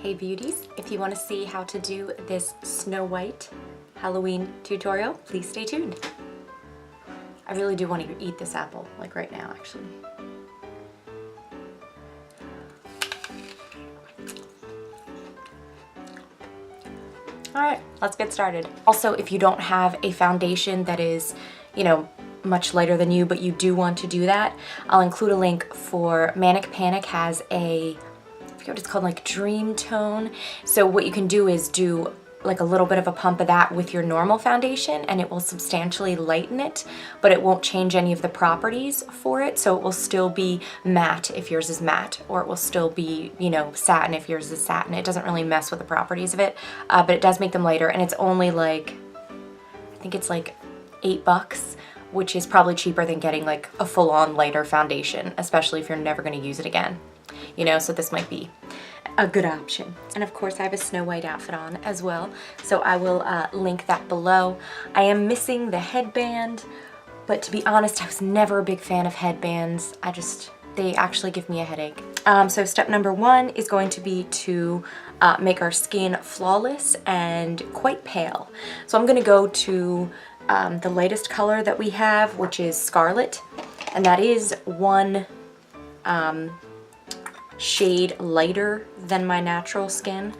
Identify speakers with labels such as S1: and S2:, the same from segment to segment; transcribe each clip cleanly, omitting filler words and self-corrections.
S1: Hey beauties, if you want to see how to do this Snow White Halloween tutorial, please stay tuned. I really do want to eat this apple, like right now actually. Alright, let's get started. Also, if you don't have a foundation that is, you know, much lighter than you, but you do want to do that, I'll include a link for Manic has a, I forget what it's called, like Dreamtone. So what you can do is do like a little bit of a pump of that with your normal foundation and it will substantially lighten it, but it won't change any of the properties for it. So it will still be matte if yours is matte, or it will still be, you know, satin if yours is satin. It doesn't really mess with the properties of it, but it does make them lighter, and it's only like, I think it's like $8, which is probably cheaper than getting like a full-on lighter foundation, especially if you're never going to use it again. You know, so this might be a good option. And of course I have a Snow White outfit on as well, so I will link that below. I am missing the headband, but to be honest, I was never a big fan of headbands. They actually give me a headache. So step number one is going to be to make our skin flawless and quite pale. So I'm gonna go to the lightest color that we have, which is Scarlet, and that is one shade lighter than my natural skin.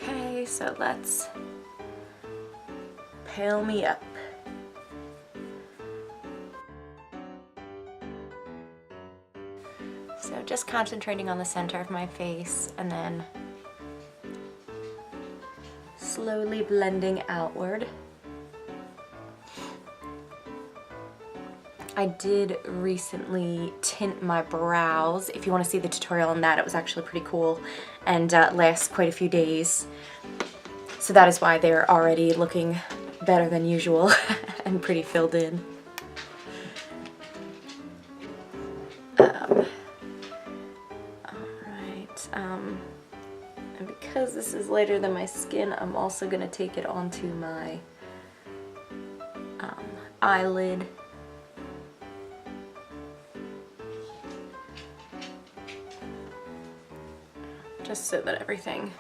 S1: Okay, so let's pale me up. So just concentrating on the center of my face and then slowly blending outward. I did recently tint my brows. If you want to see the tutorial on that, it was actually pretty cool and lasts quite a few days. So that is why they're already looking better than usual and pretty filled in. Alright, and because this is lighter than my skin, I'm also going to take it onto my eyelid. Just so that everything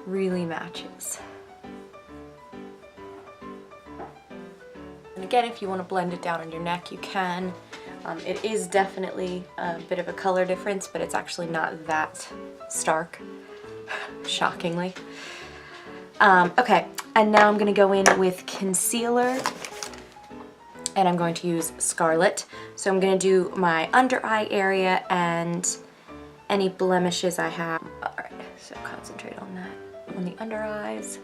S1: really matches. And again, if you want to blend it down on your neck, you can. It is definitely a bit of a color difference, but it's actually not that stark, shockingly. Okay, and now I'm going to go in with concealer, and I'm going to use Scarlet. So I'm going to do my under eye area and any blemishes I have. Alright, so concentrate on that, on the under eyes.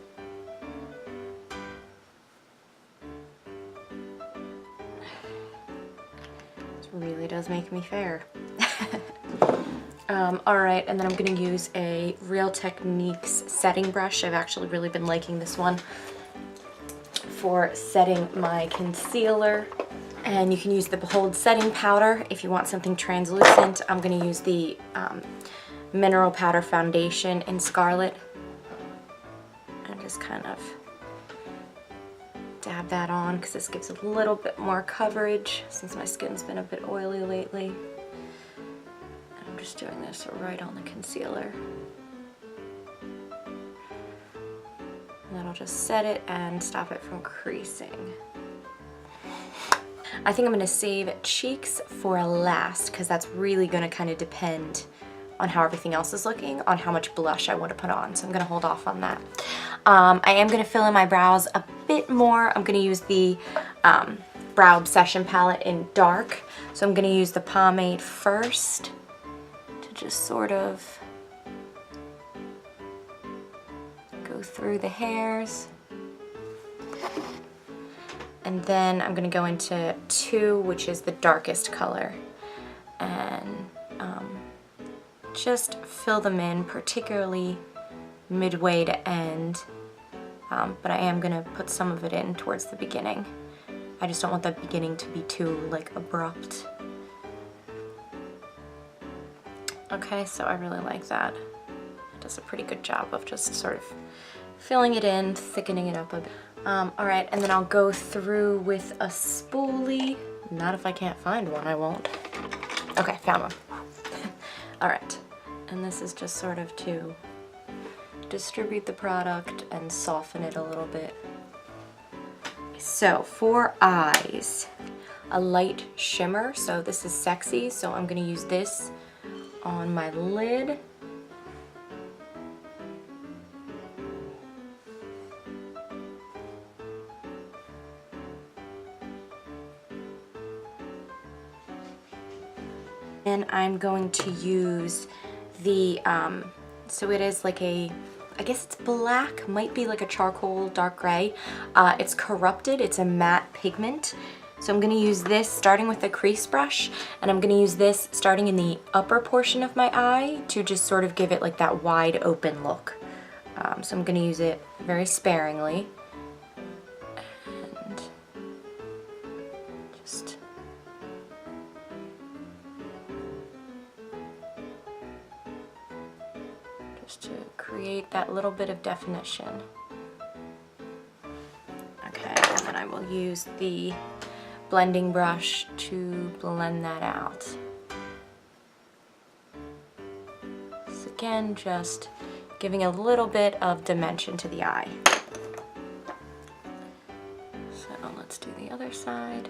S1: This really does make me fair. Alright, and then I'm going to use a Real Techniques setting brush. I've actually really been liking this one for setting my concealer. And you can use the Behold setting powder if you want something translucent. I'm going to use the mineral powder foundation in Scarlet and just kind of dab that on because this gives a little bit more coverage since my skin's been a bit oily lately. And I'm just doing this right on the concealer. And that'll just set it and stop it from creasing. I think I'm going to save cheeks for last because that's really going to kind of depend on how everything else is looking, on how much blush I want to put on. So I'm going to hold off on that. I am going to fill in my brows a bit more. I'm going to use the Brow Obsession palette in dark. So I'm going to use the pomade first to just sort of go through the hairs. And then I'm going to go into 2, which is the darkest color, and just fill them in, particularly midway to end, but I am going to put some of it in towards the beginning. I just don't want the beginning to be too like abrupt. Okay, so I really like that. It does a pretty good job of just sort of filling it in, thickening it up a bit. Alright, and then I'll go through with a spoolie. Not if I can't find one, I won't. Okay, found one. Alright, And this is just sort of to distribute the product and soften it a little bit. So for eyes, a light shimmer. So this is Sexy, so I'm gonna use this on my lid. And I'm going to use the, so it is like a, I guess it's black, might be like a charcoal dark gray. It's Corrupted, it's a matte pigment. So I'm gonna use this starting with a crease brush, and I'm gonna use this starting in the upper portion of my eye to just sort of give it like that wide open look. So I'm gonna use it very sparingly. And just to create that little bit of definition. Okay, and then I will use the blending brush to blend that out. So again, just giving a little bit of dimension to the eye. So let's do the other side.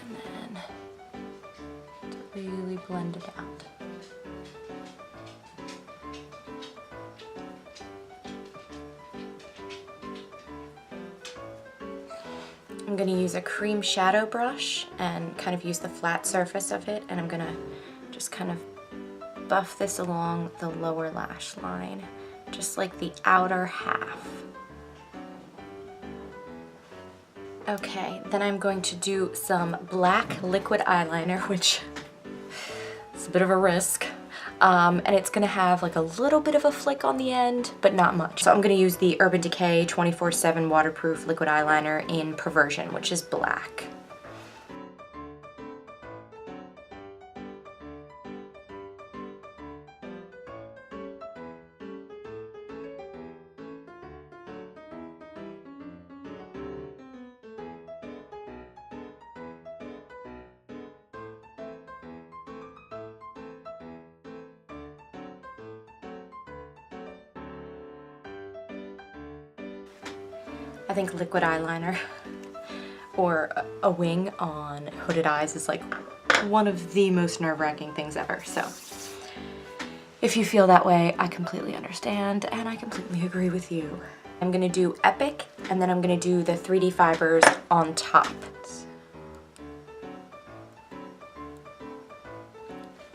S1: And then really blend it out. I'm going to use a cream shadow brush and kind of use the flat surface of it, and I'm going to just kind of buff this along the lower lash line, just like the outer half. Okay, then I'm going to do some black liquid eyeliner, which is a bit of a risk. And it's gonna have like a little bit of a flick on the end, but not much. So I'm gonna use the Urban Decay 24/7 waterproof liquid eyeliner in Perversion, which is black. I think liquid eyeliner or a wing on hooded eyes is like one of the most nerve-wracking things ever. So if you feel that way, I completely understand and I completely agree with you. I'm gonna do Epic, and then I'm gonna do the 3D fibers on top.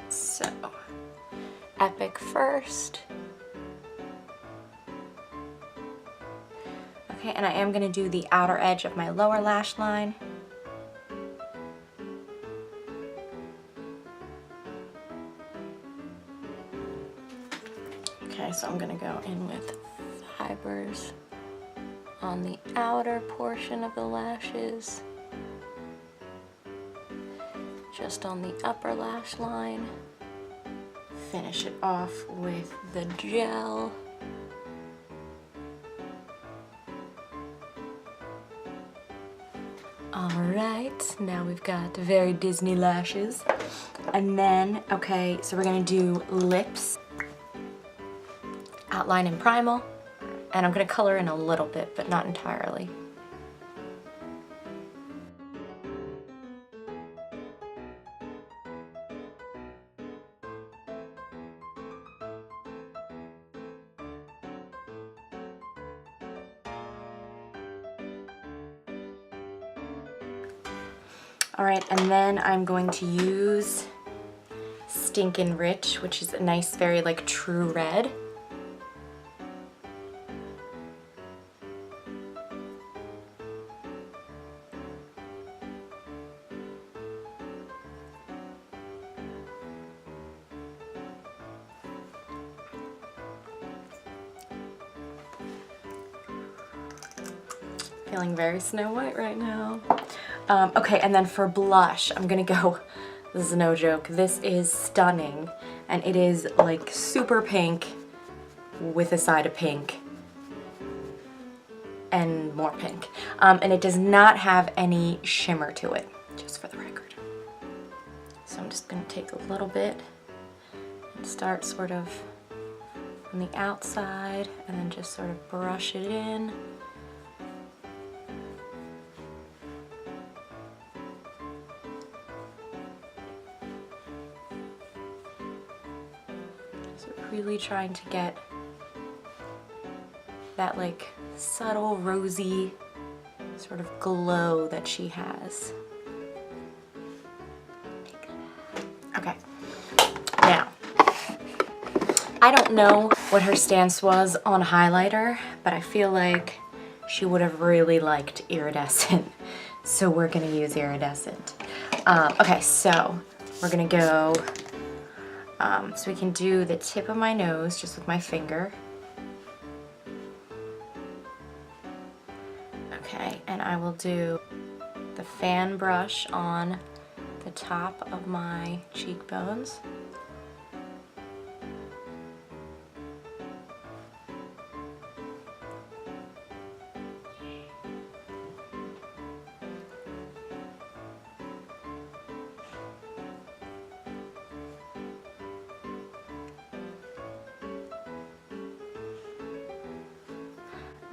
S1: So Epic first. Okay, and I am going to do the outer edge of my lower lash line. Okay, so I'm going to go in with fibers on the outer portion of the lashes, just on the upper lash line. Finish it off with the gel. Alright, now we've got very Disney lashes. And then, okay, so we're gonna do lips. Outline in Primal. And I'm gonna color in a little bit, but not entirely. Alright, and then I'm going to use Stinkin Rich, which is a nice, very like true red. Feeling very Snow White right now. Okay, and then for blush, I'm gonna go, this is no joke, this is Stunning, and it is like super pink with a side of pink. and more pink. And it does not have any shimmer to it, just for the record. So I'm just going to take a little bit and start sort of on the outside and then just sort of brush it in. So really trying to get that like subtle rosy sort of glow that she has. Okay, now I don't know what her stance was on highlighter, but I feel like she would have really liked Iridescent, so we're gonna use Iridescent. Okay, so we're gonna go, so we can do the tip of my nose just with my finger. Okay, and I will do the fan brush on the top of my cheekbones.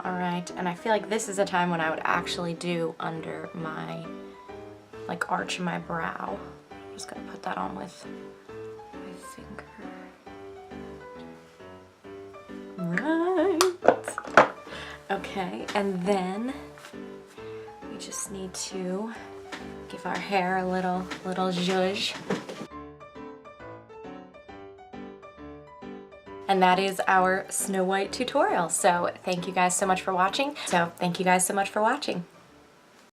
S1: Alright, and I feel like this is a time when I would actually do under my, like, arch of my brow. I'm just gonna put that on with my finger. Right. Okay, and then we just need to give our hair a little zhuzh. And that is our Snow White tutorial. So thank you guys so much for watching.